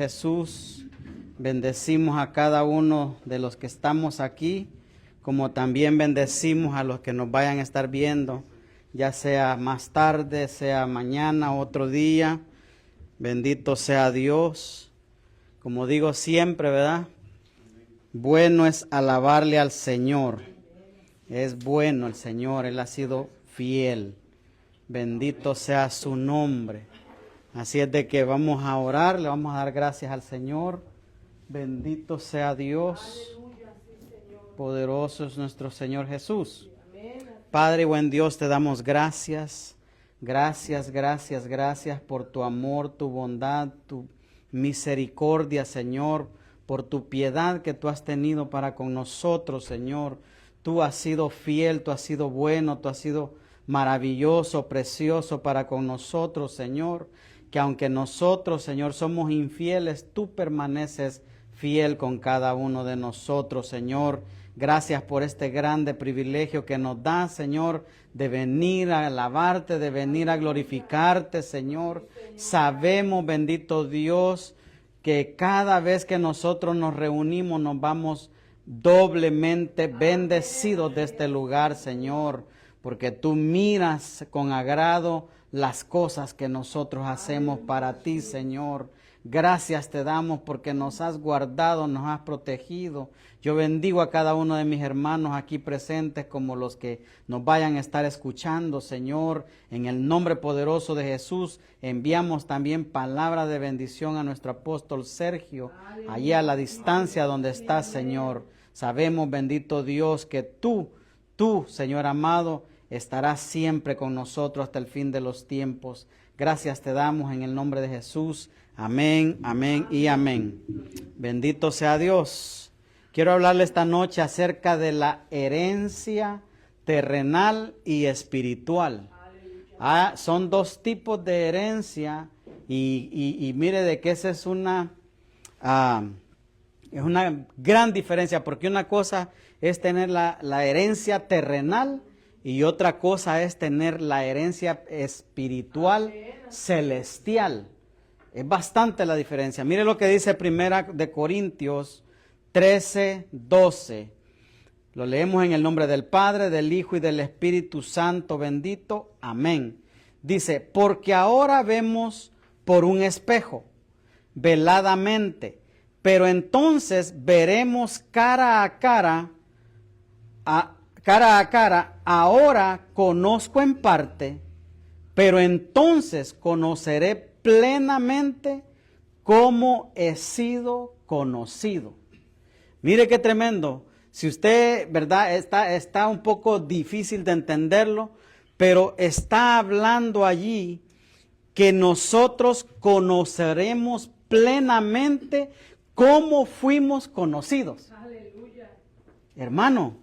Jesús, bendecimos a cada uno de los que estamos aquí, como también bendecimos a los que nos vayan a estar viendo, ya sea más tarde, sea mañana, otro día. Bendito sea Dios. Como digo siempre, ¿verdad? Bueno es alabarle al Señor. Es bueno el Señor, Él ha sido fiel. Bendito sea su nombre. Así es de que vamos a orar, le vamos a dar gracias al Señor. Bendito sea Dios. Poderoso es nuestro Señor Jesús. Padre, buen Dios, te damos gracias. Gracias, gracias, gracias por tu amor, tu bondad, tu misericordia, Señor, por tu piedad que tú has tenido para con nosotros, Señor. Tú has sido fiel, tú has sido bueno, tú has sido maravilloso, precioso para con nosotros, Señor. Que aunque nosotros, Señor, somos infieles, tú permaneces fiel con cada uno de nosotros, Señor. Gracias por este grande privilegio que nos da, Señor, de venir a alabarte, de venir a glorificarte, Señor. Sabemos, bendito Dios, que cada vez que nosotros nos reunimos nos vamos doblemente bendecidos de este lugar, Señor, porque tú miras con agrado las cosas que nosotros hacemos para ti, Señor. Gracias te damos porque nos has guardado, nos has protegido. Yo bendigo a cada uno de mis hermanos aquí presentes como los que nos vayan a estar escuchando, Señor. En el nombre poderoso de Jesús enviamos también palabra de bendición a nuestro apóstol Sergio, allí a la distancia donde está, Señor. Sabemos, bendito Dios, que tú, Señor amado, estarás siempre con nosotros hasta el fin de los tiempos. Gracias te damos en el nombre de Jesús. Amén, amén y amén. Bendito sea Dios. Quiero hablarle esta noche acerca de la herencia terrenal y espiritual. Son dos tipos de herencia y mire de que esa es una gran diferencia, porque una cosa es tener la herencia terrenal y otra cosa es tener la herencia espiritual celestial. Es bastante la diferencia. Mire lo que dice Primera de Corintios 13:12. Lo leemos en el nombre del Padre, del Hijo y del Espíritu Santo bendito. Amén. Dice, porque ahora vemos por un espejo, veladamente, pero entonces veremos cara a cara. Ahora conozco en parte, pero entonces conoceré plenamente como he sido conocido. Mire qué tremendo. Si usted, ¿verdad? Está un poco difícil de entenderlo, pero está hablando allí que nosotros conoceremos plenamente cómo fuimos conocidos. Aleluya. Hermano,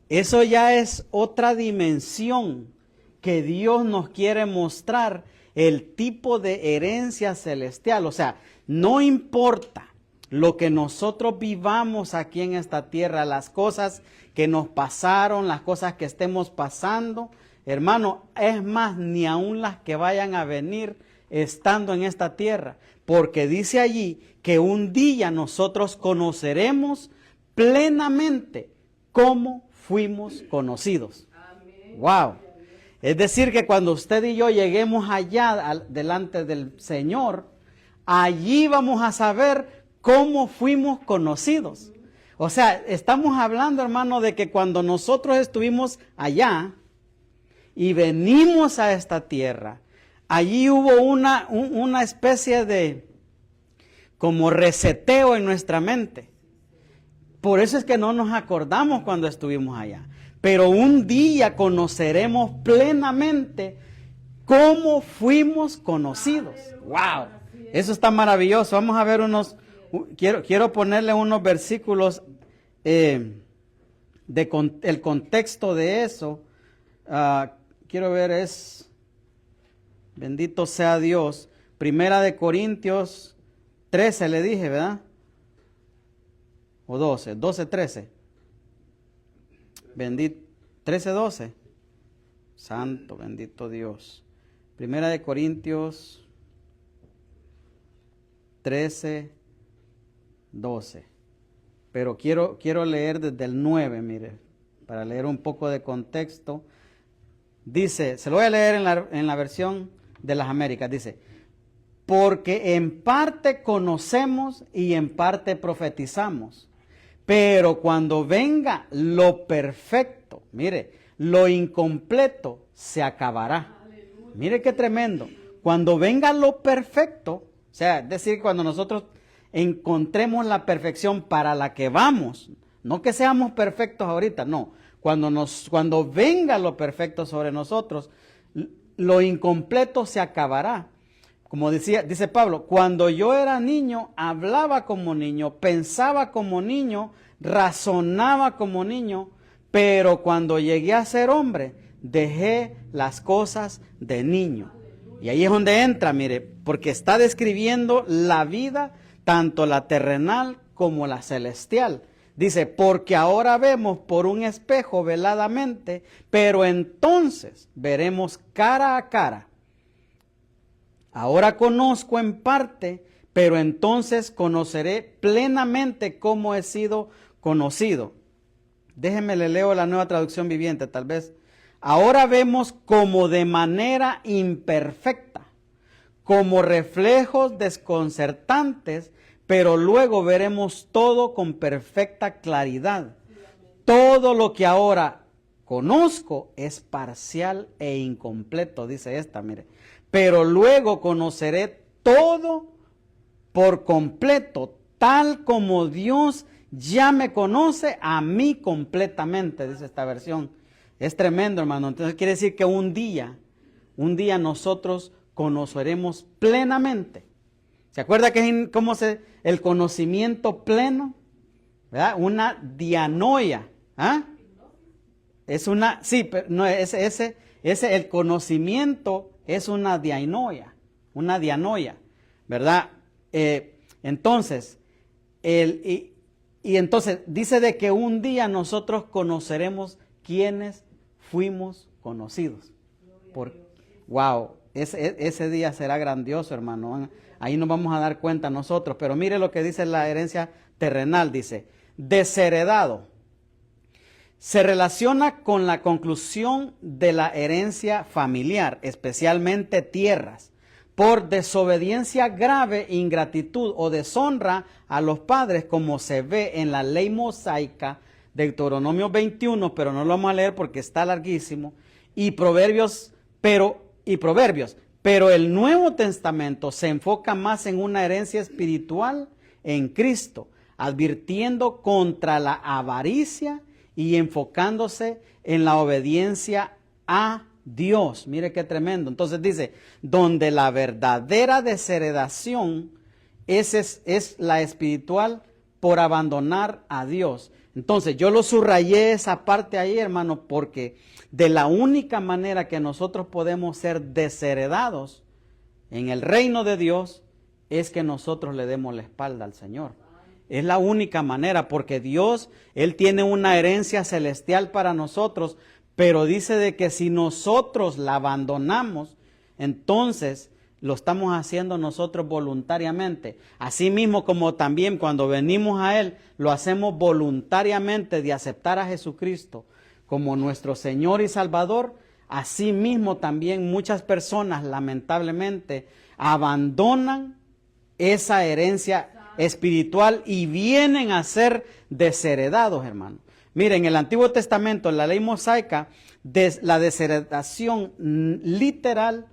eso ya es otra dimensión que Dios nos quiere mostrar, el tipo de herencia celestial. O sea, no importa lo que nosotros vivamos aquí en esta tierra, las cosas que nos pasaron, las cosas que estemos pasando, hermano, es más, ni aun las que vayan a venir estando en esta tierra, porque dice allí que un día nosotros conoceremos plenamente cómo fuimos conocidos. Amén. Wow. Es decir, que cuando usted y yo lleguemos allá delante del Señor, allí vamos a saber cómo fuimos conocidos. O sea, estamos hablando, hermano, de que cuando nosotros estuvimos allá y venimos a esta tierra, allí hubo una especie de como reseteo en nuestra mente. Por eso es que no nos acordamos cuando estuvimos allá. Pero un día conoceremos plenamente cómo fuimos conocidos. ¡Wow! Eso está maravilloso. Vamos a ver quiero ponerle unos versículos, el contexto de eso. Quiero ver, bendito sea Dios, Primera de Corintios 13 le dije, ¿verdad? O 13. Bendito, 13:12. Santo, bendito Dios. Primera de Corintios 13, 12. Pero quiero leer desde el 9, mire, para leer un poco de contexto. Dice, se lo voy a leer en la versión de las Américas, dice, porque en parte conocemos y en parte profetizamos, pero cuando venga lo perfecto, mire, lo incompleto se acabará. Mire qué tremendo. Cuando venga lo perfecto, o sea, es decir, cuando nosotros encontremos la perfección para la que vamos, no que seamos perfectos ahorita, no. Cuando venga lo perfecto sobre nosotros, lo incompleto se acabará. Como dice Pablo, cuando yo era niño, hablaba como niño, pensaba como niño, razonaba como niño, pero cuando llegué a ser hombre, dejé las cosas de niño. Y ahí es donde entra, mire, porque está describiendo la vida, tanto la terrenal como la celestial. Dice, porque ahora vemos por un espejo veladamente, pero entonces veremos cara a cara. Ahora conozco en parte, pero entonces conoceré plenamente cómo he sido conocido. Déjenme le leo la Nueva Traducción Viviente, tal vez. Ahora vemos como de manera imperfecta, como reflejos desconcertantes, pero luego veremos todo con perfecta claridad. Todo lo que ahora conozco es parcial e incompleto, dice esta, mire. Pero luego conoceré todo por completo, tal como Dios ya me conoce a mí completamente, dice esta versión. Es tremendo, hermano. Entonces quiere decir que un día nosotros conoceremos plenamente. ¿Se acuerda que cómo el conocimiento pleno? ¿Verdad? Una dianoia. ¿Ah? Es una, sí, pero no, el conocimiento es una dianoia, ¿verdad? Entonces, entonces dice de que un día nosotros conoceremos quiénes fuimos conocidos. Wow, ese día será grandioso, hermano. Ahí nos vamos a dar cuenta nosotros. Pero mire lo que dice la herencia terrenal, dice, desheredado. Se relaciona con la conclusión de la herencia familiar, especialmente tierras, por desobediencia grave, ingratitud o deshonra a los padres, como se ve en la ley mosaica de Deuteronomio 21, pero no lo vamos a leer porque está larguísimo, y Proverbios, pero el Nuevo Testamento se enfoca más en una herencia espiritual en Cristo, advirtiendo contra la avaricia y enfocándose en la obediencia a Dios. Mire qué tremendo. Entonces dice, donde la verdadera desheredación es la espiritual por abandonar a Dios. Entonces yo lo subrayé esa parte ahí, hermano, porque de la única manera que nosotros podemos ser desheredados en el reino de Dios es que nosotros le demos la espalda al Señor. Es la única manera, porque Dios, Él tiene una herencia celestial para nosotros, pero dice de que si nosotros la abandonamos, entonces lo estamos haciendo nosotros voluntariamente. Asimismo como también cuando venimos a Él, lo hacemos voluntariamente de aceptar a Jesucristo como nuestro Señor y Salvador. Asimismo también muchas personas lamentablemente abandonan esa herencia espiritual y vienen a ser desheredados, hermano. Miren, en el Antiguo Testamento, en la ley mosaica, la desheredación literal,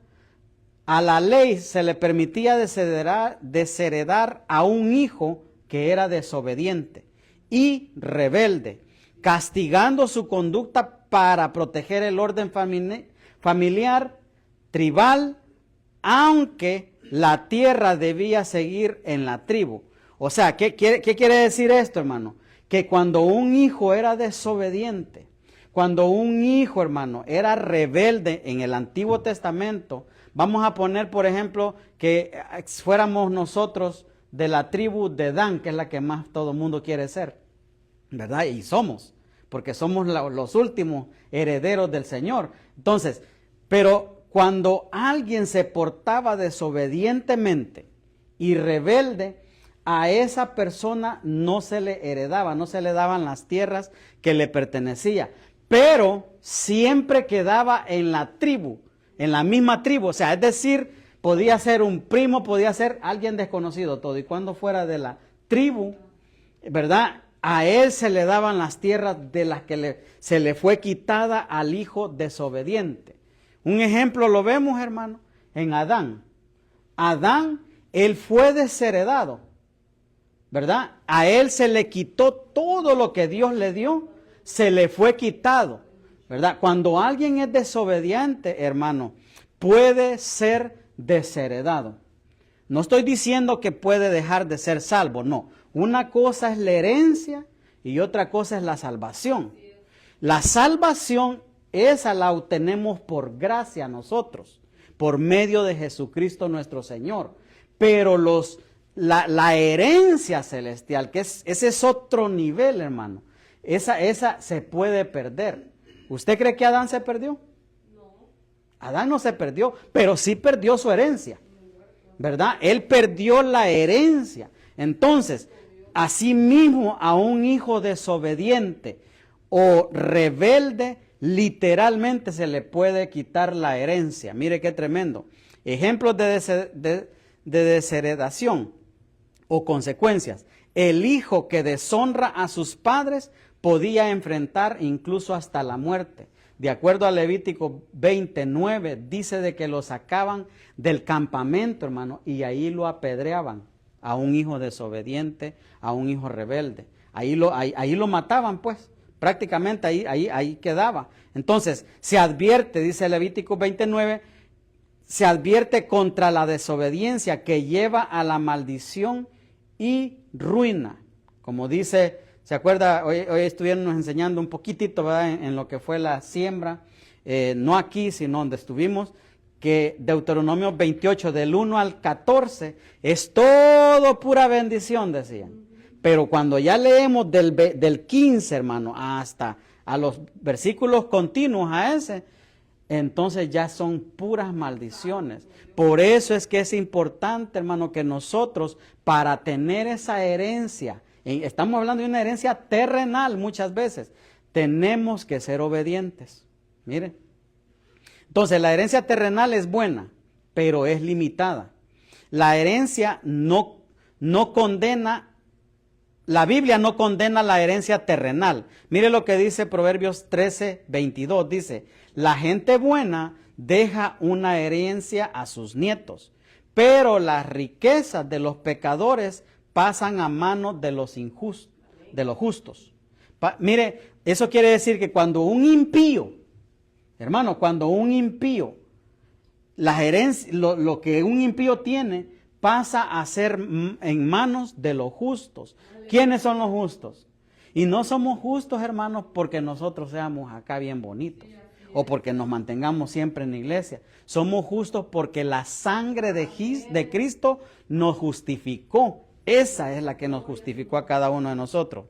a la ley se le permitía desheredar a un hijo que era desobediente y rebelde, castigando su conducta para proteger el orden familiar, tribal, aunque la tierra debía seguir en la tribu. O sea, ¿qué quiere decir esto, hermano? Que cuando un hijo era desobediente, cuando un hijo, hermano, era rebelde en el Antiguo Testamento, vamos a poner, por ejemplo, que fuéramos nosotros de la tribu de Dan, que es la que más todo el mundo quiere ser, ¿verdad? Y somos, porque somos los últimos herederos del Señor. Entonces, pero cuando alguien se portaba desobedientemente y rebelde, a esa persona no se le heredaba, no se le daban las tierras que le pertenecían, pero siempre quedaba en la tribu, en la misma tribu, o sea, es decir, podía ser un primo, podía ser alguien desconocido, todo, y cuando fuera de la tribu, ¿verdad? A él se le daban las tierras de las que se le fue quitada al hijo desobediente. Un ejemplo lo vemos, hermano, en Adán. Adán, él fue desheredado, ¿verdad? A él se le quitó todo lo que Dios le dio, se le fue quitado, ¿verdad? Cuando alguien es desobediente, hermano, puede ser desheredado. No estoy diciendo que puede dejar de ser salvo, no. Una cosa es la herencia y otra cosa es la salvación. La salvación, esa la obtenemos por gracia nosotros, por medio de Jesucristo nuestro Señor. Pero la herencia celestial, ese es otro nivel, hermano. Esa se puede perder. ¿Usted cree que Adán se perdió? No. Adán no se perdió, pero sí perdió su herencia, ¿verdad? Él perdió la herencia. Entonces, asimismo a un hijo desobediente o rebelde, literalmente se le puede quitar la herencia. Mire qué tremendo. Ejemplos de desheredación o consecuencias. El hijo que deshonra a sus padres podía enfrentar incluso hasta la muerte. De acuerdo a Levítico 29, dice de que lo sacaban del campamento, hermano, y ahí lo apedreaban a un hijo desobediente, a un hijo rebelde. Ahí lo mataban, pues, prácticamente ahí quedaba. Entonces, se advierte, dice Levítico 29, se advierte contra la desobediencia que lleva a la maldición y ruina. Como dice, ¿se acuerda? Hoy estuvieron enseñando un poquitito, ¿verdad? En lo que fue la siembra, no aquí, sino donde estuvimos, que Deuteronomio 28, del 1 al 14, es todo pura bendición, decían. Pero cuando ya leemos del 15, hermano, hasta a los versículos continuos a ese, entonces ya son puras maldiciones. Por eso es que es importante, hermano, que nosotros, para tener esa herencia, estamos hablando de una herencia terrenal muchas veces, tenemos que ser obedientes. Mire. Entonces, la herencia terrenal es buena, pero es limitada. La herencia no condena, la Biblia no condena la herencia terrenal. Mire lo que dice Proverbios 13, 22. Dice, la gente buena deja una herencia a sus nietos, pero las riquezas de los pecadores pasan a manos de los injustos, de los justos. Mire, eso quiere decir que cuando un impío, hermano, cuando un impío, lo que un impío tiene pasa a ser en manos de los justos. ¿Quiénes son los justos? Y no somos justos, hermanos, porque nosotros seamos acá bien bonitos o porque nos mantengamos siempre en la iglesia. Somos justos porque la sangre de Cristo nos justificó. Esa es la que nos justificó a cada uno de nosotros.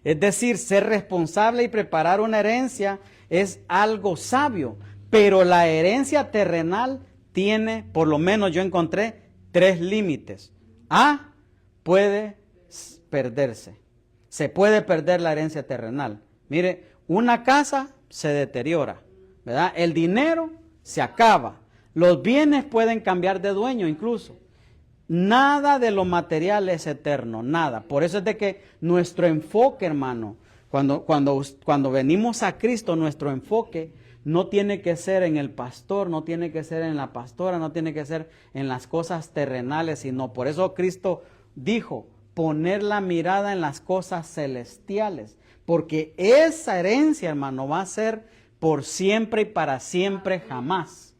Es decir, ser responsable y preparar una herencia es algo sabio, pero la herencia terrenal tiene, por lo menos yo encontré, 3 límites. A, puede perderse. Se puede perder la herencia terrenal. Mire, una casa se deteriora, ¿verdad? El dinero se acaba. Los bienes pueden cambiar de dueño incluso. Nada de lo material es eterno, nada. Por eso es de que nuestro enfoque, hermano, cuando venimos a Cristo, nuestro enfoque no tiene que ser en el pastor, no tiene que ser en la pastora, no tiene que ser en las cosas terrenales, sino por eso Cristo dijo, poner la mirada en las cosas celestiales, porque esa herencia, hermano, va a ser por siempre y para siempre jamás.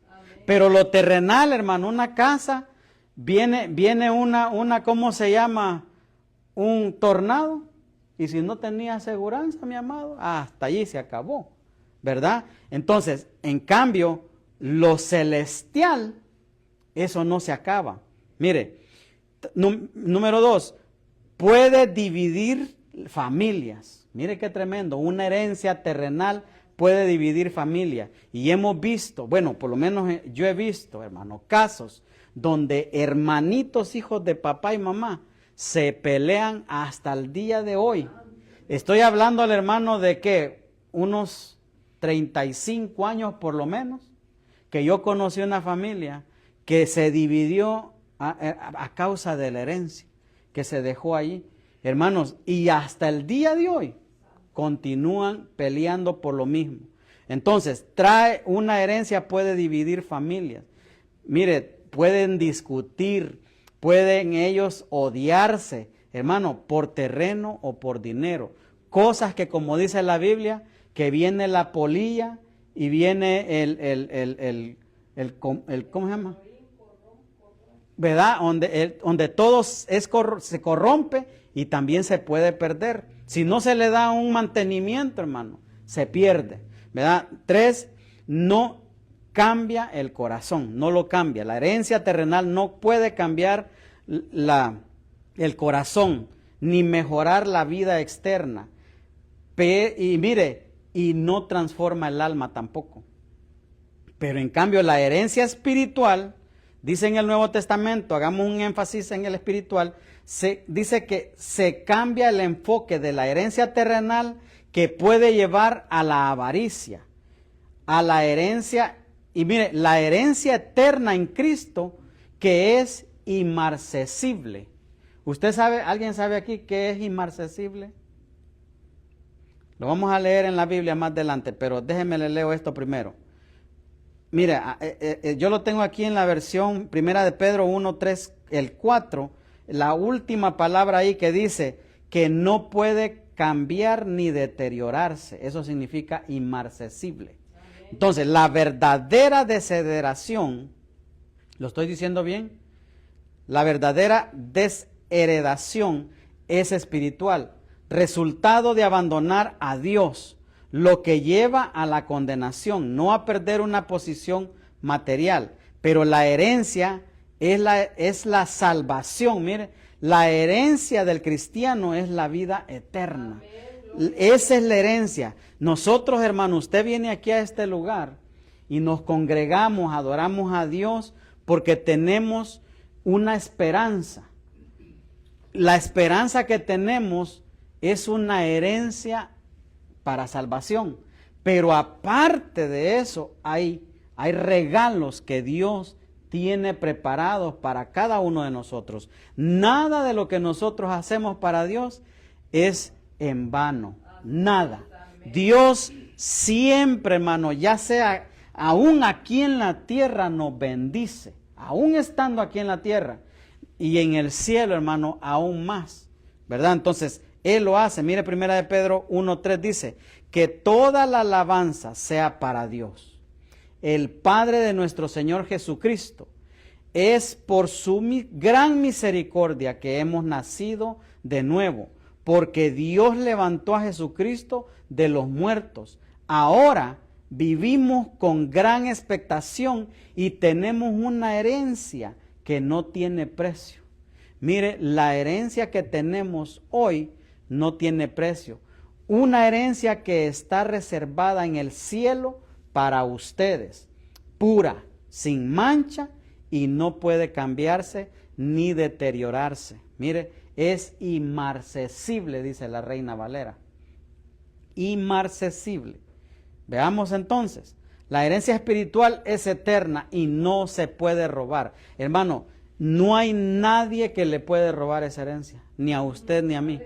Pero lo terrenal, hermano, una casa, viene una, ¿cómo se llama? Un tornado, y si no tenía aseguranza, mi amado, hasta allí se acabó, ¿verdad? Entonces, en cambio, lo celestial, eso no se acaba. Mire, número 2, puede dividir familias. Mire qué tremendo, una herencia terrenal puede dividir familias. Y hemos visto, bueno, por lo menos yo he visto, hermano, casos donde hermanitos, hijos de papá y mamá, se pelean hasta el día de hoy. Estoy hablando al hermano de que unos 35 años por lo menos, que yo conocí una familia que se dividió a causa de la herencia, que se dejó ahí. Hermanos, y hasta el día de hoy continúan peleando por lo mismo. Entonces, una herencia puede dividir familias. Mire, pueden discutir, pueden ellos odiarse, hermano, por terreno o por dinero. Cosas que, como dice la Biblia, que viene la polilla y viene ¿cómo se llama? ¿Verdad? Donde todo se corrompe y también se puede perder. Si no se le da un mantenimiento, hermano, se pierde. ¿Verdad? 3, no cambia el corazón, no lo cambia. La herencia terrenal no puede cambiar el corazón, ni mejorar la vida externa. Y mire, y no transforma el alma tampoco. Pero en cambio la herencia espiritual, dice en el Nuevo Testamento, hagamos un énfasis en el espiritual, dice que se cambia el enfoque de la herencia terrenal que puede llevar a la avaricia, a la herencia, y mire, la herencia eterna en Cristo que es inmarcesible. ¿Usted sabe, alguien sabe aquí qué es inmarcesible? Lo vamos a leer en la Biblia más adelante, pero déjenme le leo esto primero. Mire, yo lo tengo aquí en la versión primera de Pedro 1, 3, el 4, la última palabra ahí que dice que no puede cambiar ni deteriorarse. Eso significa inmarcesible. Entonces, la verdadera desheredación, ¿lo estoy diciendo bien? La verdadera desheredación es espiritual, resultado de abandonar a Dios, lo que lleva a la condenación, no a perder una posición material, pero la herencia es la salvación. Mire, la herencia del cristiano es la vida eterna. Esa es la herencia. Nosotros, hermano, usted viene aquí a este lugar y nos congregamos, adoramos a Dios porque tenemos una esperanza. La esperanza que tenemos es una herencia para salvación. Pero aparte de eso, hay regalos que Dios tiene preparados para cada uno de nosotros. Nada de lo que nosotros hacemos para Dios es en vano. Nada. Dios siempre, hermano, ya sea aún aquí en la tierra, nos bendice. Aún estando aquí en la tierra. Y en el cielo, hermano, aún más. ¿Verdad? Entonces, Él lo hace. Mire, primera de Pedro 1:3 dice, que toda la alabanza sea para Dios, el Padre de nuestro Señor Jesucristo. Es por su gran misericordia que hemos nacido de nuevo, porque Dios levantó a Jesucristo de los muertos. Ahora vivimos con gran expectación y tenemos una herencia que no tiene precio. Mire, la herencia que tenemos hoy no tiene precio. Una herencia que está reservada en el cielo para ustedes, pura, sin mancha y no puede cambiarse ni deteriorarse. Mire, es inmarcesible, dice la Reina Valera. Inmarcesible. Veamos entonces, la herencia espiritual es eterna y no se puede robar. Hermano, no hay nadie que le puede robar esa herencia, ni a usted ni a mí.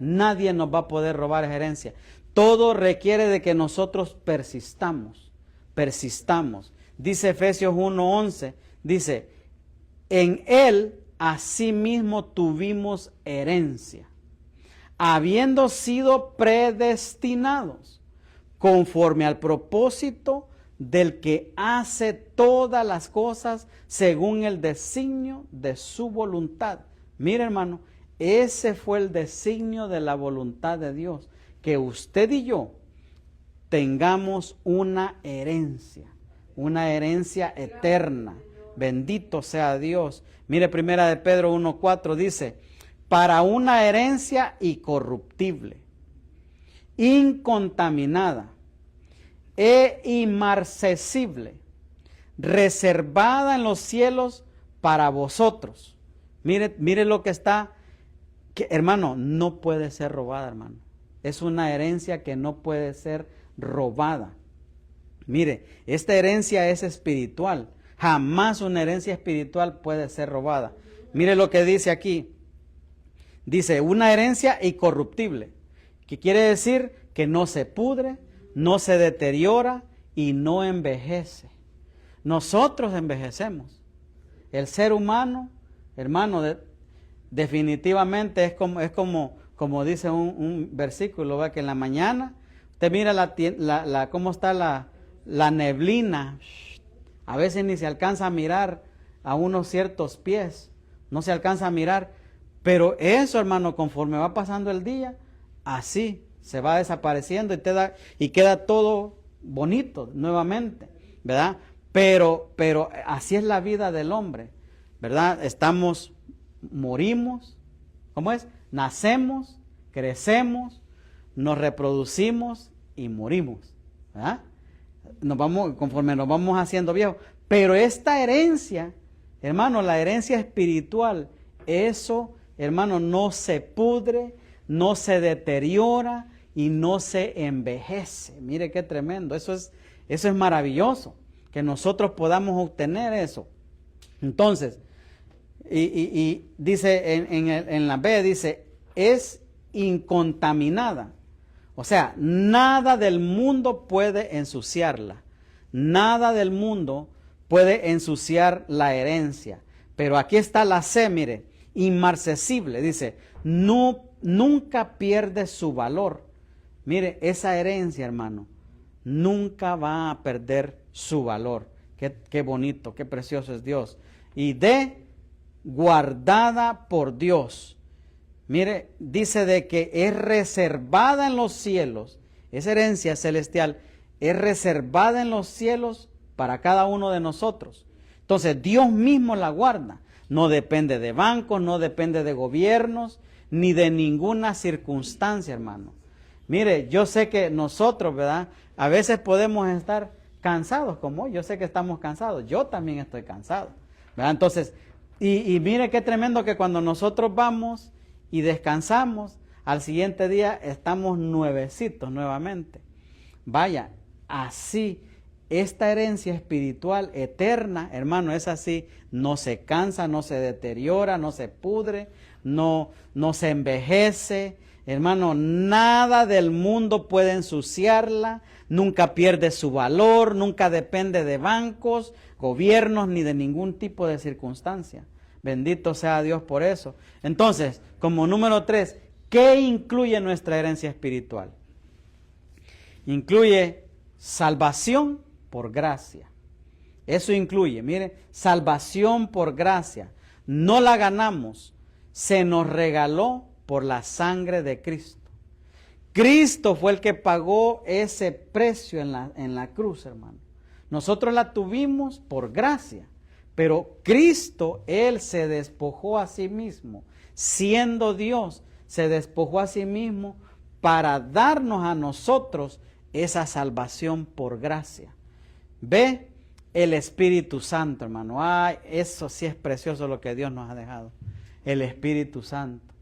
Nadie nos va a poder robar esa herencia. Todo requiere de que nosotros persistamos. Dice Efesios 1:11, dice, en Él asimismo tuvimos herencia, habiendo sido predestinados, conforme al propósito del que hace todas las cosas según el designio de su voluntad. Mire, hermano, ese fue el designio de la voluntad de Dios, que usted y yo tengamos una herencia eterna. Bendito sea Dios. Mire, primera de Pedro 1:4 dice, para una herencia incorruptible, incontaminada e inmarcesible, reservada en los cielos para vosotros. Mire lo que está que, hermano, no puede ser robada, hermano. Es una herencia que no puede ser robada. Mire, esta herencia es espiritual. Jamás una herencia espiritual puede ser robada. Mire lo que dice aquí. Dice, una herencia incorruptible, que quiere decir que no se pudre, no se deteriora y no envejece. Nosotros envejecemos. El ser humano, hermano, definitivamente es como dice un versículo, ¿va? Que en la mañana usted mira cómo está la neblina. A veces ni se alcanza a mirar a unos ciertos pies, no se alcanza a mirar. Pero eso, hermano, conforme va pasando el día, así se va desapareciendo y queda todo bonito nuevamente, ¿verdad? Pero así es la vida del hombre, ¿verdad? Morimos, ¿cómo es? Nacemos, crecemos, nos reproducimos y morimos, ¿verdad? Conforme nos vamos haciendo viejos. Pero esta herencia, hermano, la herencia espiritual, eso, hermano, no se pudre, no se deteriora y no se envejece. Mire qué tremendo, eso es maravilloso, que nosotros podamos obtener eso. Entonces, y dice en la B, dice, es incontaminada. O sea, nada del mundo puede ensuciarla. Nada del mundo puede ensuciar la herencia. Pero aquí está la C, mire, inmarcesible. Dice, no, nunca pierde su valor. Mire, esa herencia, hermano, nunca va a perder su valor. Qué bonito, qué precioso es Dios. Y D, guardada por Dios. Mire, dice de que es reservada en los cielos. Esa herencia celestial es reservada en los cielos para cada uno de nosotros. Entonces, Dios mismo la guarda. No depende de bancos, no depende de gobiernos, ni de ninguna circunstancia, hermano. Mire, yo sé que nosotros, ¿verdad? A veces podemos estar cansados, como hoy. Yo sé que estamos cansados. Yo también estoy cansado, ¿verdad? Entonces, y mire qué tremendo que cuando nosotros vamos y descansamos, al siguiente día estamos nuevecitos nuevamente. Vaya, así, esta herencia espiritual eterna, hermano, es así, no se cansa, no se deteriora, no se pudre, no se envejece, hermano, nada del mundo puede ensuciarla, nunca pierde su valor, nunca depende de bancos, gobiernos, ni de ningún tipo de circunstancia. Bendito sea Dios por eso. Entonces, como número 3, ¿qué incluye nuestra herencia espiritual? Incluye salvación por gracia. Eso incluye, mire, salvación por gracia. No la ganamos, se nos regaló por la sangre de Cristo. Cristo fue el que pagó ese precio en la cruz, hermano. Nosotros la tuvimos por gracia. Pero Cristo, Él se despojó a sí mismo, siendo Dios, se despojó a sí mismo para darnos a nosotros esa salvación por gracia. Ve el Espíritu Santo, hermano. Ay, eso sí es precioso lo que Dios nos ha dejado. El Espíritu Santo.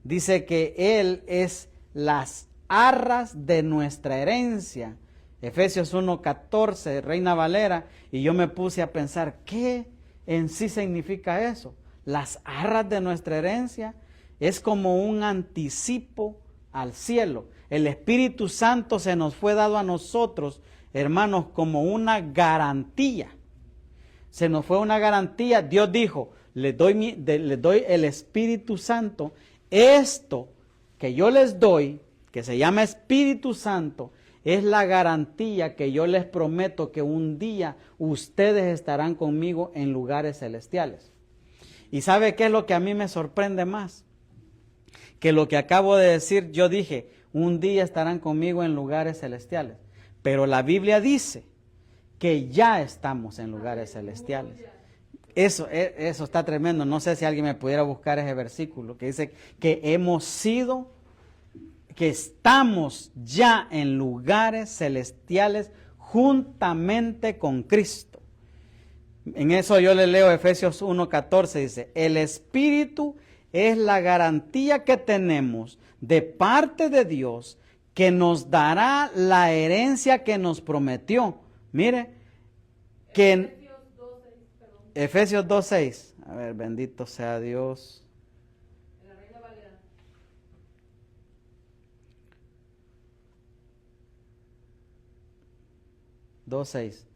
Dice que Él es las arras de nuestra herencia. Efesios 1:14, Reina Valera, y yo me puse a pensar, ¿qué en sí significa eso? Las arras de nuestra herencia es como un anticipo al cielo. El Espíritu Santo se nos fue dado a nosotros, hermanos, como una garantía. Se nos fue una garantía. Dios dijo, les doy el Espíritu Santo. Esto que yo les doy, que se llama Espíritu Santo, es la garantía que yo les prometo que un día ustedes estarán conmigo en lugares celestiales. ¿Y sabe qué es lo que a mí me sorprende más? Que lo que acabo de decir, yo dije, un día estarán conmigo en lugares celestiales. Pero la Biblia dice que ya estamos en lugares celestiales. Eso está tremendo. No sé si alguien me pudiera buscar ese versículo que dice que que estamos ya en lugares celestiales juntamente con Cristo. En eso yo le leo Efesios 1:14, dice, el Espíritu es la garantía que tenemos de parte de Dios que nos dará la herencia que nos prometió. Mire, que en Efesios 2:6, a ver, bendito sea Dios. 2:6.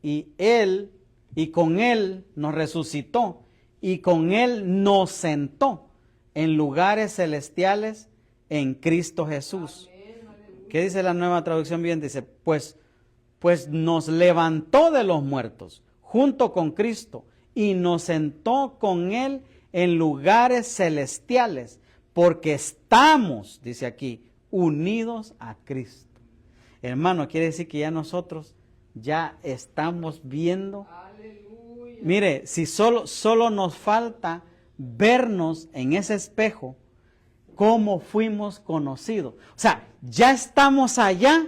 Y con él nos resucitó, y con él nos sentó en lugares celestiales en Cristo Jesús. ¿Qué dice la Nueva Traducción Viviente? Dice, pues nos levantó de los muertos junto con Cristo y nos sentó con él en lugares celestiales, porque estamos, dice aquí, unidos a Cristo. Hermano, quiere decir que ya nosotros ya estamos viendo. Aleluya. Mire, si solo nos falta vernos en ese espejo, cómo fuimos conocidos. O sea, ya estamos allá,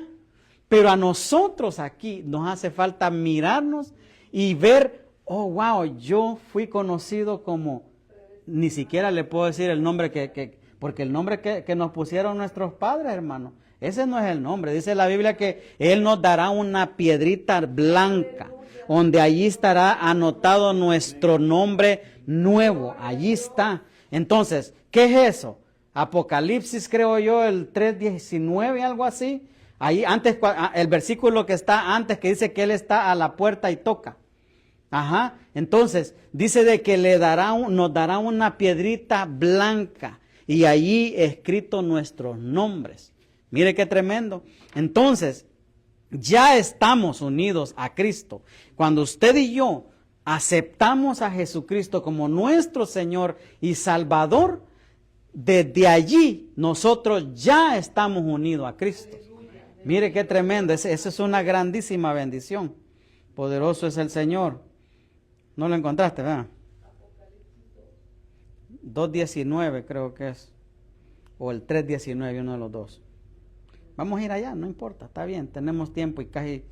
pero a nosotros aquí nos hace falta mirarnos y ver, oh, wow, yo fui conocido como, ni siquiera le puedo decir el nombre porque el nombre que nos pusieron nuestros padres, hermano, ese no es el nombre. Dice la Biblia que Él nos dará una piedrita blanca, donde allí estará anotado nuestro nombre nuevo. Allí está. Entonces, ¿qué es eso? Apocalipsis, creo yo, el 3:19, algo así. Ahí antes, el versículo que está antes, que dice que Él está a la puerta y toca. Ajá. Entonces, dice de que nos dará una piedrita blanca y allí escrito nuestros nombres. Mire qué tremendo. Entonces, ya estamos unidos a Cristo. Cuando usted y yo aceptamos a Jesucristo como nuestro Señor y Salvador, desde allí nosotros ya estamos unidos a Cristo. Mire qué tremendo. Esa es una grandísima bendición. Poderoso es el Señor. ¿No lo encontraste, verdad? 2:19 creo que es. O el 3:19, uno de los dos. Vamos a ir allá, no importa, está bien, tenemos tiempo y casi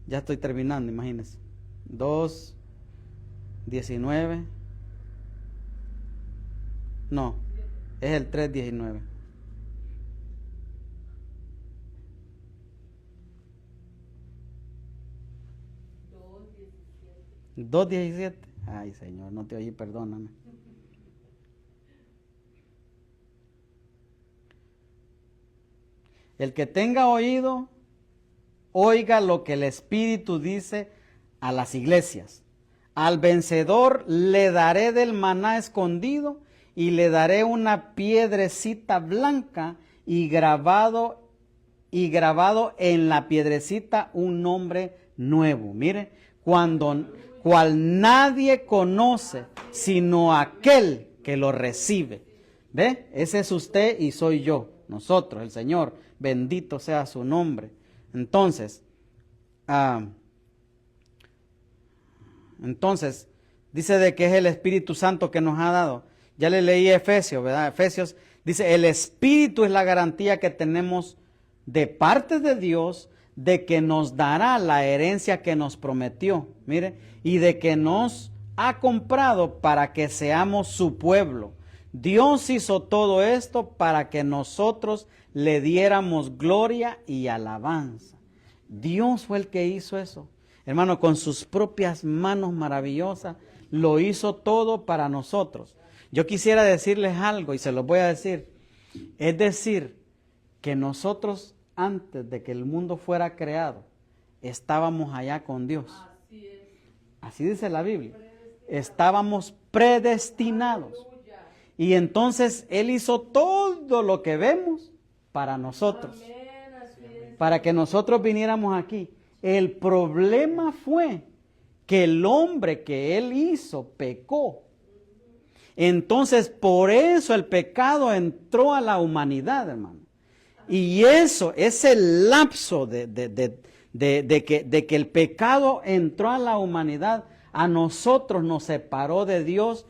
ya estoy terminando, imagínense. 2:19. No, es el 3:19. 2:17. Ay, Señor, no te oí, perdóname. El que tenga oído, oiga lo que el Espíritu dice a las iglesias. Al vencedor le daré del maná escondido y le daré una piedrecita blanca y grabado en la piedrecita un nombre nuevo. Mire, cual nadie conoce sino aquel que lo recibe. ¿Ve? Ese es usted y soy yo, nosotros, el Señor. Bendito sea su nombre. Entonces, dice de que es el Espíritu Santo que nos ha dado. Ya le leí Efesios, ¿verdad? Efesios dice, el Espíritu es la garantía que tenemos de parte de Dios de que nos dará la herencia que nos prometió. Mire, y de que nos ha comprado para que seamos su pueblo. Dios hizo todo esto para que nosotros le diéramos gloria y alabanza. Dios fue el que hizo eso. Hermano, con sus propias manos maravillosas, lo hizo todo para nosotros. Yo quisiera decirles algo y se los voy a decir. Es decir, que nosotros antes de que el mundo fuera creado, estábamos allá con Dios. Así dice la Biblia. Estábamos predestinados. Y entonces Él hizo todo lo que vemos para nosotros. Para que nosotros viniéramos aquí. El problema fue que el hombre que Él hizo pecó. Entonces por eso el pecado entró a la humanidad, hermano. Y eso, ese lapso de que el pecado entró a la humanidad, a nosotros nos separó de Dios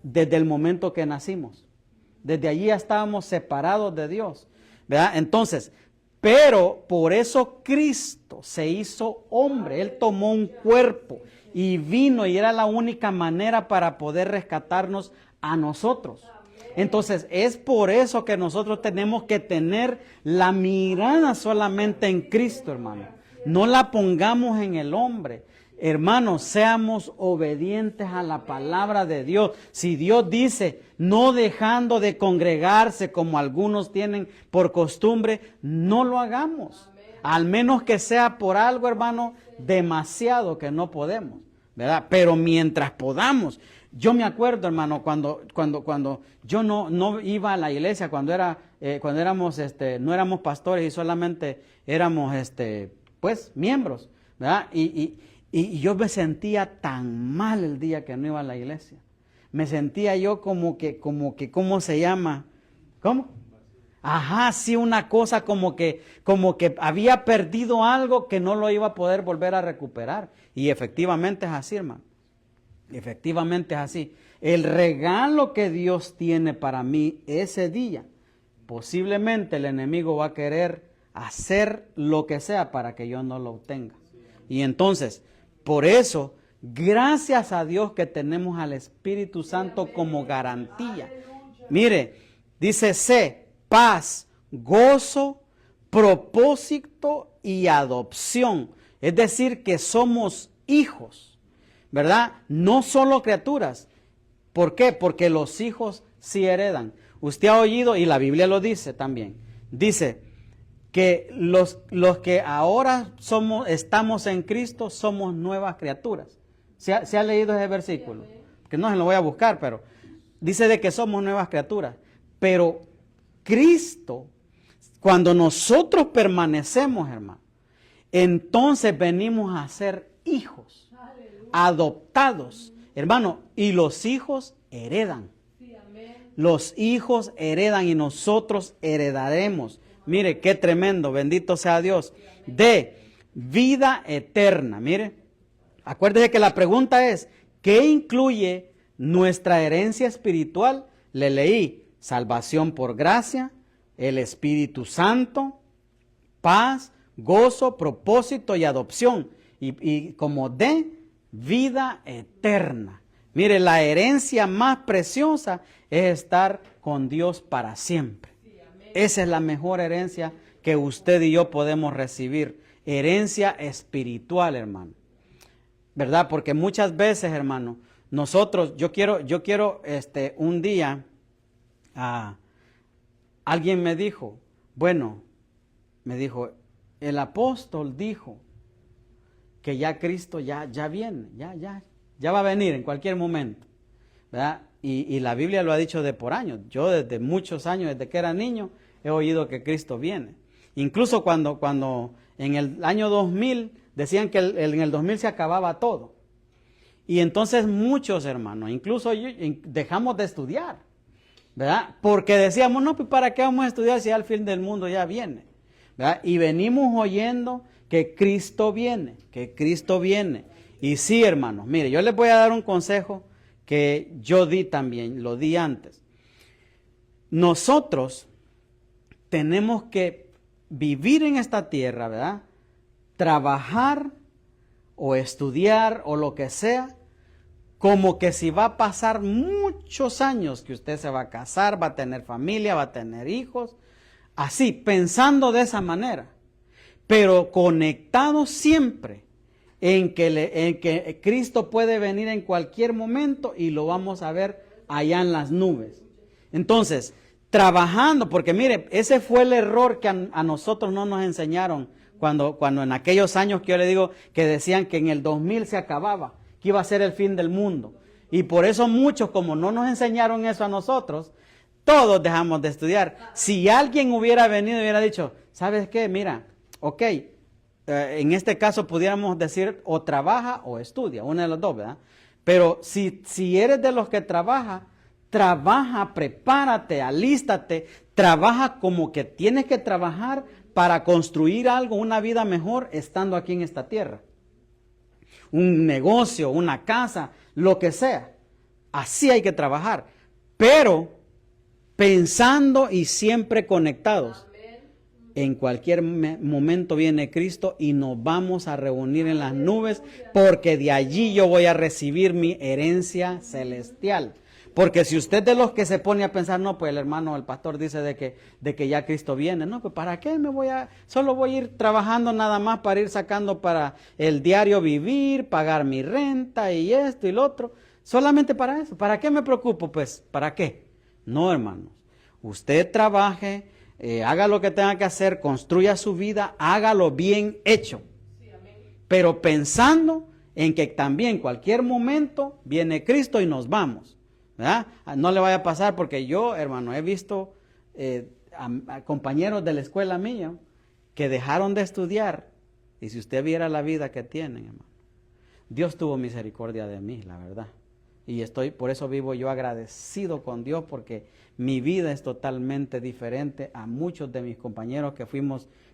desde el momento que nacimos. Desde allí ya estábamos separados de Dios, ¿verdad? Entonces, pero por eso Cristo se hizo hombre. Él tomó un cuerpo y vino y era la única manera para poder rescatarnos a nosotros. Entonces es por eso que nosotros tenemos que tener la mirada solamente en Cristo, hermano. No la pongamos en el hombre. Hermanos, seamos obedientes a la palabra de Dios. Si Dios dice, no dejando de congregarse como algunos tienen por costumbre, no lo hagamos. Al menos que sea por algo, hermano, demasiado que no podemos, ¿verdad? Pero mientras podamos. Yo me acuerdo, hermano, cuando yo no iba a la iglesia, cuando éramos, no éramos pastores y solamente éramos, pues, miembros, ¿verdad? Y yo me sentía tan mal el día que no iba a la iglesia. Me sentía yo como que, ¿cómo se llama? ¿Cómo? Ajá, sí, una cosa como que había perdido algo que no lo iba a poder volver a recuperar. Y efectivamente es así, hermano. Efectivamente es así. El regalo que Dios tiene para mí ese día, posiblemente el enemigo va a querer hacer lo que sea para que yo no lo obtenga. Y entonces, por eso, gracias a Dios que tenemos al Espíritu Santo como garantía. Mire, dice sé, paz, gozo, propósito y adopción. Es decir, que somos hijos, ¿verdad? No solo criaturas. ¿Por qué? Porque los hijos sí heredan. Usted ha oído, y la Biblia lo dice también, dice que los que ahora estamos en Cristo somos nuevas criaturas. ¿Se ha leído ese versículo? Que no se lo voy a buscar, pero dice de que somos nuevas criaturas. Pero Cristo, cuando nosotros permanecemos, hermano, entonces venimos a ser hijos, adoptados, hermano, y los hijos heredan. Los hijos heredan y nosotros heredaremos. Mire, qué tremendo, bendito sea Dios, de vida eterna. Mire, acuérdese que la pregunta es, ¿qué incluye nuestra herencia espiritual? Le leí, salvación por gracia, el Espíritu Santo, paz, gozo, propósito y adopción. Y como de vida eterna. Mire, la herencia más preciosa es estar con Dios para siempre. Esa es la mejor herencia que usted y yo podemos recibir. Herencia espiritual, hermano. ¿Verdad? Porque muchas veces, hermano, nosotros, yo quiero un día, alguien me dijo, el apóstol dijo que ya Cristo ya viene, ya va a venir en cualquier momento, ¿verdad? Y la Biblia lo ha dicho de por años. Yo desde muchos años, desde que era niño, he oído que Cristo viene. Incluso cuando en el año 2000 decían que en el 2000 se acababa todo. Y entonces muchos hermanos, incluso yo, dejamos de estudiar, ¿verdad? Porque decíamos, no, pues ¿para qué vamos a estudiar si al fin del mundo ya viene? ¿Verdad? Y venimos oyendo que Cristo viene, que Cristo viene. Y sí, hermanos, mire, yo les voy a dar un consejo que yo di también, lo di antes. Nosotros tenemos que vivir en esta tierra, ¿verdad? Trabajar o estudiar o lo que sea, como que si va a pasar muchos años que usted se va a casar, va a tener familia, va a tener hijos, así, pensando de esa manera, pero conectado siempre en que Cristo puede venir en cualquier momento y lo vamos a ver allá en las nubes. Entonces, trabajando, porque mire, ese fue el error que a nosotros no nos enseñaron cuando en aquellos años que yo le digo que decían que en el 2000 se acababa, que iba a ser el fin del mundo. Y por eso muchos, como no nos enseñaron eso a nosotros, todos dejamos de estudiar. Si alguien hubiera venido y hubiera dicho, ¿sabes qué? Mira, ok, en este caso pudiéramos decir o trabaja o estudia, una de las dos, ¿verdad? Pero si eres de los que trabaja, prepárate, alístate, trabaja como que tienes que trabajar para construir algo, una vida mejor estando aquí en esta tierra. Un negocio, una casa, lo que sea. Así hay que trabajar, pero pensando y siempre conectados. En cualquier momento viene Cristo y nos vamos a reunir en las nubes, porque de allí yo voy a recibir mi herencia celestial. Porque si usted de los que se pone a pensar, no, pues el hermano, el pastor dice de que ya Cristo viene, no, pues ¿para qué solo voy a ir trabajando nada más para ir sacando para el diario vivir, pagar mi renta y esto y lo otro? Solamente para eso. ¿Para qué me preocupo? Pues, ¿para qué? No, hermanos. Usted trabaje, haga lo que tenga que hacer, construya su vida, hágalo bien hecho. Pero pensando en que también cualquier momento viene Cristo y nos vamos. ¿Verdad? No le vaya a pasar, porque yo, hermano, he visto a compañeros de la escuela mía que dejaron de estudiar, y si usted viera la vida que tienen, hermano, Dios tuvo misericordia de mí, la verdad. Y por eso vivo yo agradecido con Dios, porque mi vida es totalmente diferente a muchos de mis compañeros que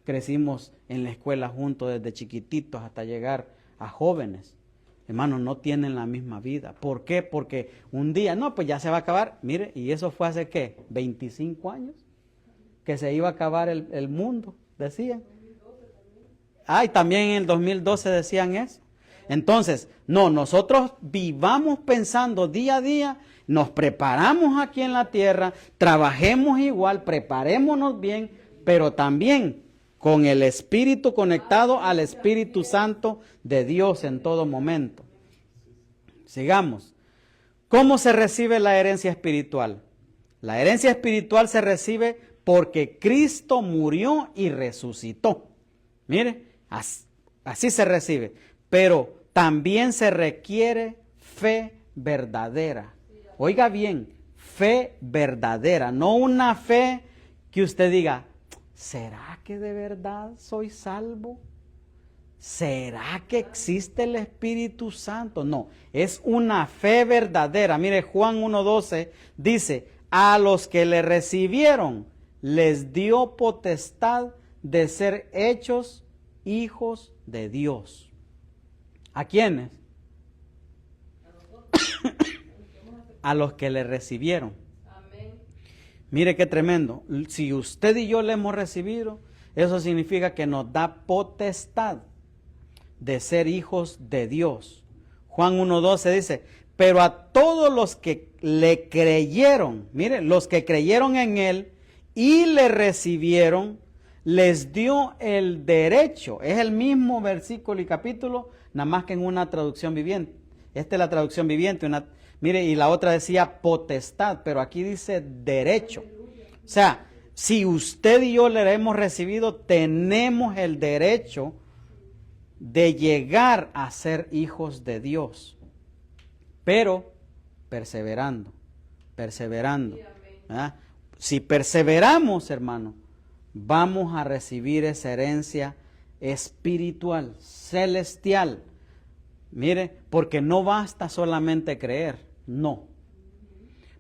crecimos en la escuela juntos desde chiquititos hasta llegar a jóvenes. Hermanos, no tienen la misma vida. ¿Por qué? Porque un día, no, pues ya se va a acabar. Mire, y eso fue hace, ¿qué? 25 años que se iba a acabar el mundo, decían. Y también en el 2012 decían eso. Entonces, no, nosotros vivamos pensando día a día, nos preparamos aquí en la tierra, trabajemos igual, preparémonos bien, pero también con el Espíritu conectado al Espíritu Santo de Dios en todo momento. Sigamos. ¿Cómo se recibe la herencia espiritual? La herencia espiritual se recibe porque Cristo murió y resucitó. Mire, así se recibe. Pero también se requiere fe verdadera. Oiga bien, fe verdadera, no una fe que usted diga, ¿será que de verdad soy salvo? ¿Será que existe el Espíritu Santo? No, es una fe verdadera. Mire, Juan 1:12 dice, a los que le recibieron les dio potestad de ser hechos hijos de Dios. ¿A quiénes? A los que le recibieron. Amén. Mire qué tremendo. Si usted y yo le hemos recibido, eso significa que nos da potestad de ser hijos de Dios. Juan 1:12 dice, pero a todos los que le creyeron, mire, los que creyeron en Él y le recibieron, les dio el derecho. Es el mismo versículo y capítulo, nada más que en una traducción viviente. Esta es la traducción viviente, mire, y la otra decía potestad, pero aquí dice derecho. O sea, si usted y yo le hemos recibido, tenemos el derecho de llegar a ser hijos de Dios, pero perseverando. ¿Verdad? Si perseveramos, hermano, vamos a recibir esa herencia espiritual, celestial. Mire, porque no basta solamente creer, no.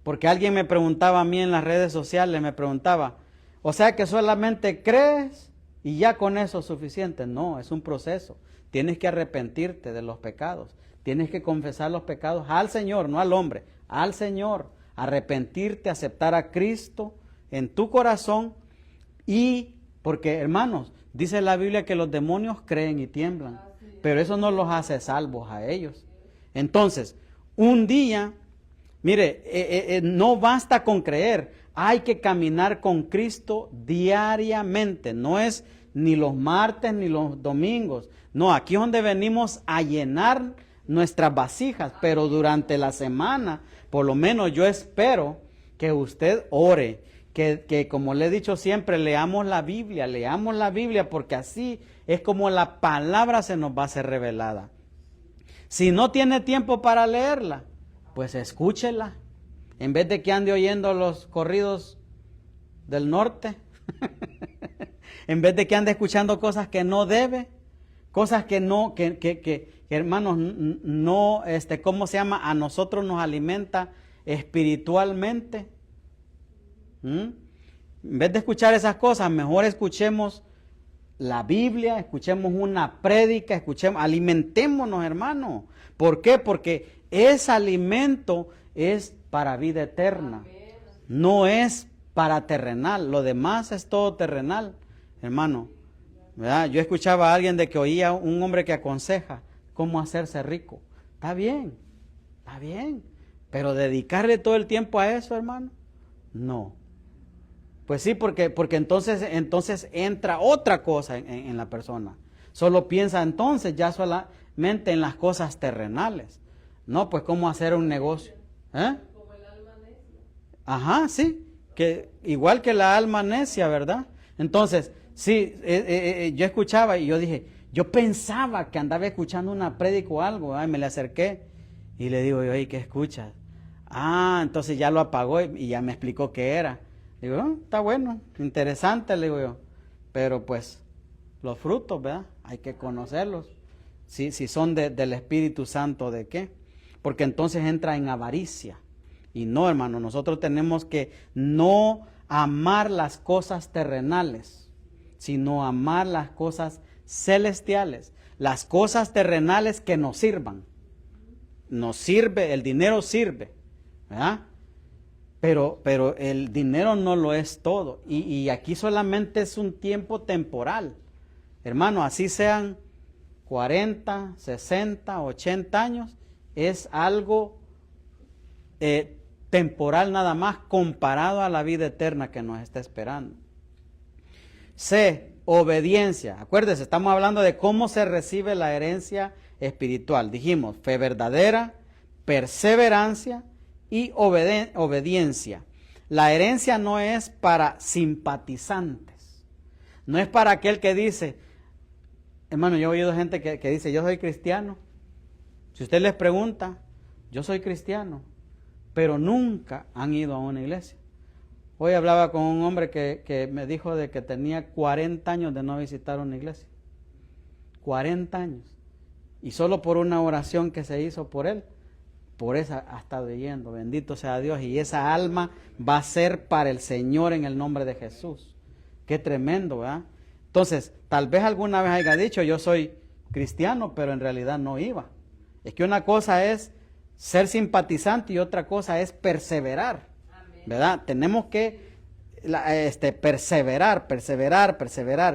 Porque alguien me preguntaba a mí en las redes sociales, me preguntaba, o sea que solamente crees y ya con eso es suficiente. No, es un proceso. Tienes que arrepentirte de los pecados. Tienes que confesar los pecados al Señor, no al hombre, al Señor. Arrepentirte, aceptar a Cristo en tu corazón. Y porque, hermanos, dice la Biblia que los demonios creen y tiemblan, pero eso no los hace salvos a ellos. Entonces, un día, mire, no basta con creer, hay que caminar con Cristo diariamente. No es ni los martes ni los domingos. No, aquí es donde venimos a llenar nuestras vasijas, pero durante la semana, por lo menos yo espero que usted ore. Que como le he dicho siempre, leamos la Biblia, porque así es como la palabra se nos va a ser revelada. Si no tiene tiempo para leerla, pues escúchela. En vez de que ande oyendo los corridos del norte, en vez de que ande escuchando cosas que no debe, cosas que no, que hermanos, no, ¿cómo se llama? A nosotros nos alimenta espiritualmente. En vez de escuchar esas cosas, mejor escuchemos la Biblia, escuchemos una prédica, alimentémonos, hermano. ¿Por qué? Porque ese alimento es para vida eterna, no es para terrenal. Lo demás es todo terrenal. hermano, ¿verdad? Yo escuchaba a alguien de que oía un hombre que aconseja cómo hacerse rico. Está bien, pero dedicarle todo el tiempo a eso, hermano, no. Pues sí, porque entonces entra otra cosa en la persona. Solo piensa entonces ya solamente en las cosas terrenales. No, pues cómo hacer un negocio. Como el alma necia. Ajá, sí, que igual que la alma necia, ¿verdad? Entonces, sí, yo escuchaba y yo dije, yo pensaba que andaba escuchando una prédica o algo, me le acerqué y le digo, oye, ¿qué escuchas? Ah, entonces ya lo apagó y ya me explicó qué era. Digo, está bueno, interesante, le digo yo, pero pues los frutos, ¿verdad? Hay que conocerlos. Si son del Espíritu Santo, ¿de qué? Porque entonces entra en avaricia. Y no, hermano, nosotros tenemos que no amar las cosas terrenales, sino amar las cosas celestiales, las cosas terrenales que nos sirvan. Nos sirve, el dinero sirve, ¿verdad? Pero el dinero no lo es todo. Y aquí solamente es un tiempo temporal. Hermano, así sean 40, 60, 80 años, es algo temporal nada más comparado a la vida eterna que nos está esperando. C, obediencia. Acuérdese, estamos hablando de cómo se recibe la herencia espiritual. Dijimos, fe verdadera, perseverancia y obediencia. La herencia no es para simpatizantes. No es para aquel que dice, hermano, yo he oído gente que dice, yo soy cristiano. Si usted les pregunta, yo soy cristiano, pero nunca han ido a una iglesia. Hoy hablaba con un hombre que me dijo de que tenía 40 años de no visitar una iglesia. 40 años. Y solo por una oración que se hizo por él, por esa ha estado yendo. Bendito sea Dios. Y esa alma va a ser para el Señor en el nombre de Jesús. Qué tremendo, ¿verdad? Entonces, tal vez alguna vez haya dicho, yo soy cristiano, pero en realidad no iba. Es que una cosa es ser simpatizante y otra cosa es perseverar. Amén. ¿Verdad? Tenemos que perseverar.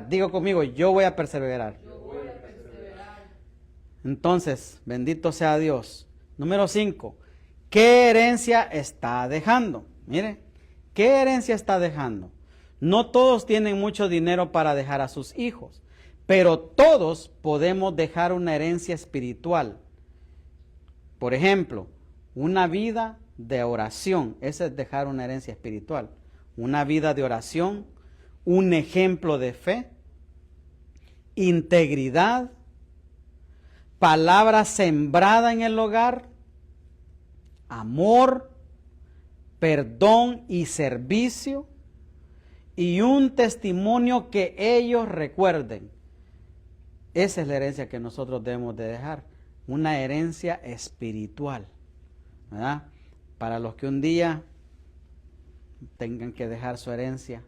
Digo conmigo, yo voy a perseverar. Yo voy a perseverar. Entonces, bendito sea Dios. Número 5. ¿Qué herencia está dejando? Mire, ¿qué herencia está dejando? No todos tienen mucho dinero para dejar a sus hijos, pero todos podemos dejar una herencia espiritual. Por ejemplo, una vida de oración, esa es dejar una herencia espiritual. Una vida de oración, un ejemplo de fe, integridad, palabra sembrada en el hogar, amor, perdón y servicio, y un testimonio que ellos recuerden. Esa es la herencia que nosotros debemos de dejar, una herencia espiritual, ¿verdad? Para los que un día tengan que dejar su herencia,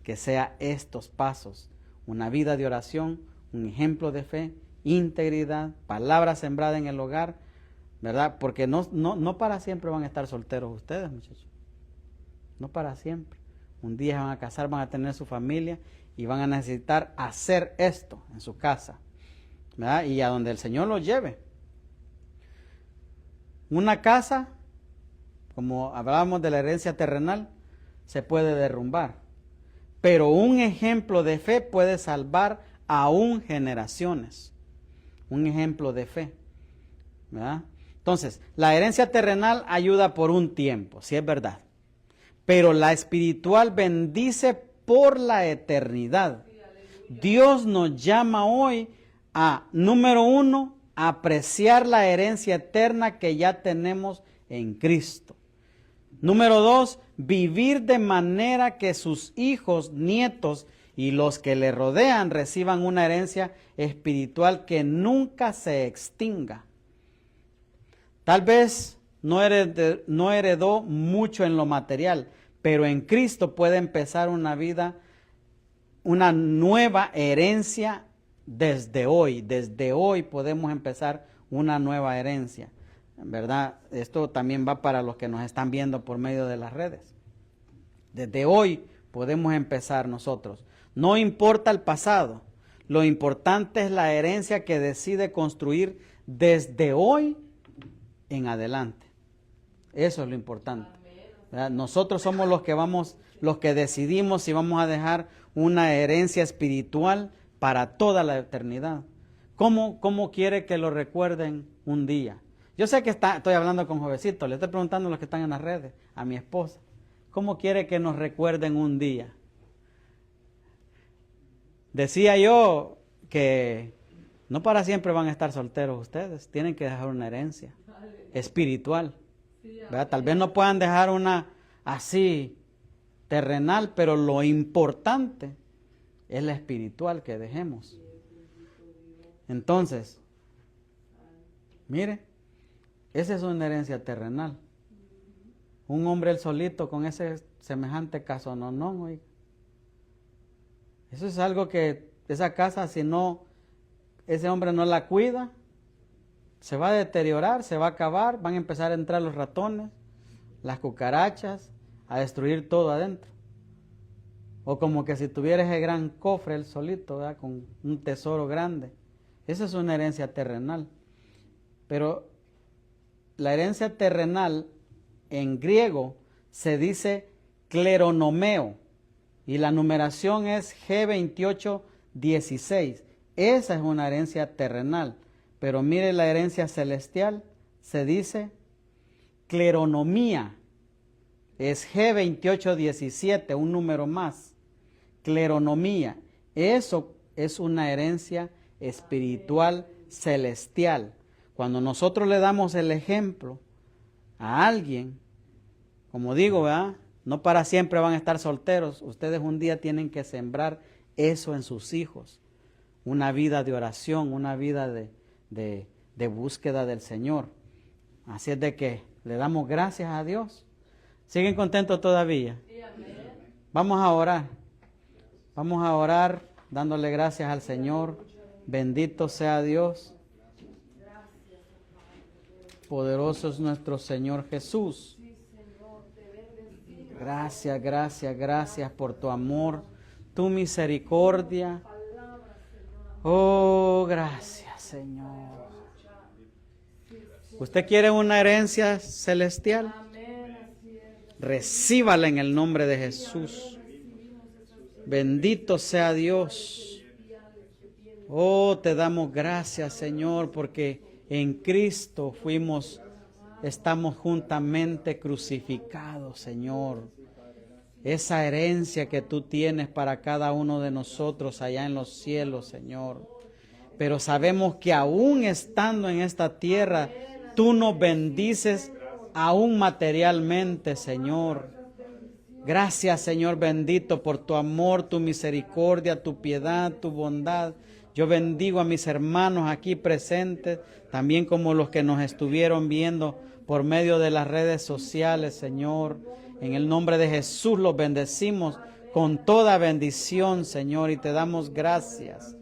que sea estos pasos, una vida de oración, un ejemplo de fe, integridad, palabra sembrada en el hogar, ¿verdad? Porque no para siempre van a estar solteros ustedes, muchachos. No para siempre. Un día se van a casar, van a tener su familia y van a necesitar hacer esto en su casa, ¿verdad? Y a donde el Señor los lleve. Una casa, como hablábamos de la herencia terrenal, se puede derrumbar. Pero un ejemplo de fe puede salvar aún generaciones. Un ejemplo de fe, ¿verdad? Entonces, la herencia terrenal ayuda por un tiempo, sí es verdad. Pero la espiritual bendice por la eternidad. Dios nos llama hoy a, número 1, apreciar la herencia eterna que ya tenemos en Cristo. Número 2, vivir de manera que sus hijos, nietos y los que le rodean reciban una herencia espiritual que nunca se extinga. Tal vez no heredó mucho en lo material, pero en Cristo puede empezar una vida, una nueva herencia desde hoy. Desde hoy podemos empezar una nueva herencia, ¿verdad? Esto también va para los que nos están viendo por medio de las redes. Desde hoy podemos empezar nosotros. No importa el pasado. Lo importante es la herencia que decide construir desde hoy en adelante. Eso es lo importante. ¿Verdad? Nosotros somos los que decidimos si vamos a dejar una herencia espiritual para toda la eternidad. ¿Cómo quiere que lo recuerden un día? Yo sé que estoy hablando con jovencitos, le estoy preguntando a los que están en las redes, a mi esposa. ¿Cómo quiere que nos recuerden un día? Decía yo que no para siempre van a estar solteros ustedes, tienen que dejar una herencia espiritual. ¿Verdad? Tal vez no puedan dejar una así terrenal, pero lo importante es la espiritual que dejemos. Entonces, mire, esa es una herencia terrenal. Un hombre él solito con ese semejante casononón, oiga. Eso es algo que esa casa, si no, ese hombre no la cuida, se va a deteriorar, se va a acabar, van a empezar a entrar los ratones, las cucarachas, a destruir todo adentro. O como que si tuviera ese gran cofre él solito, ¿verdad? Con un tesoro grande. Esa es una herencia terrenal. Pero la herencia terrenal en griego se dice cleronomeo y la numeración es G2816. Esa es una herencia terrenal. Pero mire la herencia celestial, se dice cleronomía. Es G2817, un número más. Cleronomía. Eso es una herencia espiritual celestial. Cuando nosotros le damos el ejemplo a alguien, como digo, ¿verdad? No para siempre van a estar solteros. Ustedes un día tienen que sembrar eso en sus hijos. Una vida de oración, una vida de búsqueda del Señor. Así es de que le damos gracias a Dios. ¿Siguen contentos todavía? Vamos a orar. Vamos a orar dándole gracias al Señor. Bendito sea Dios. Poderoso es nuestro Señor Jesús. Gracias, gracias, gracias por tu amor, tu misericordia. Oh, gracias, Señor. ¿Usted quiere una herencia celestial? Recíbala en el nombre de Jesús. Bendito sea Dios. Oh, te damos gracias, Señor, porque en Cristo estamos juntamente crucificados, Señor. Esa herencia que tú tienes para cada uno de nosotros allá en los cielos, Señor. Pero sabemos que aún estando en esta tierra, tú nos bendices aún materialmente, Señor. Gracias, Señor bendito, por tu amor, tu misericordia, tu piedad, tu bondad. Yo bendigo a mis hermanos aquí presentes, también como los que nos estuvieron viendo por medio de las redes sociales, Señor. En el nombre de Jesús los bendecimos con toda bendición, Señor, y te damos gracias.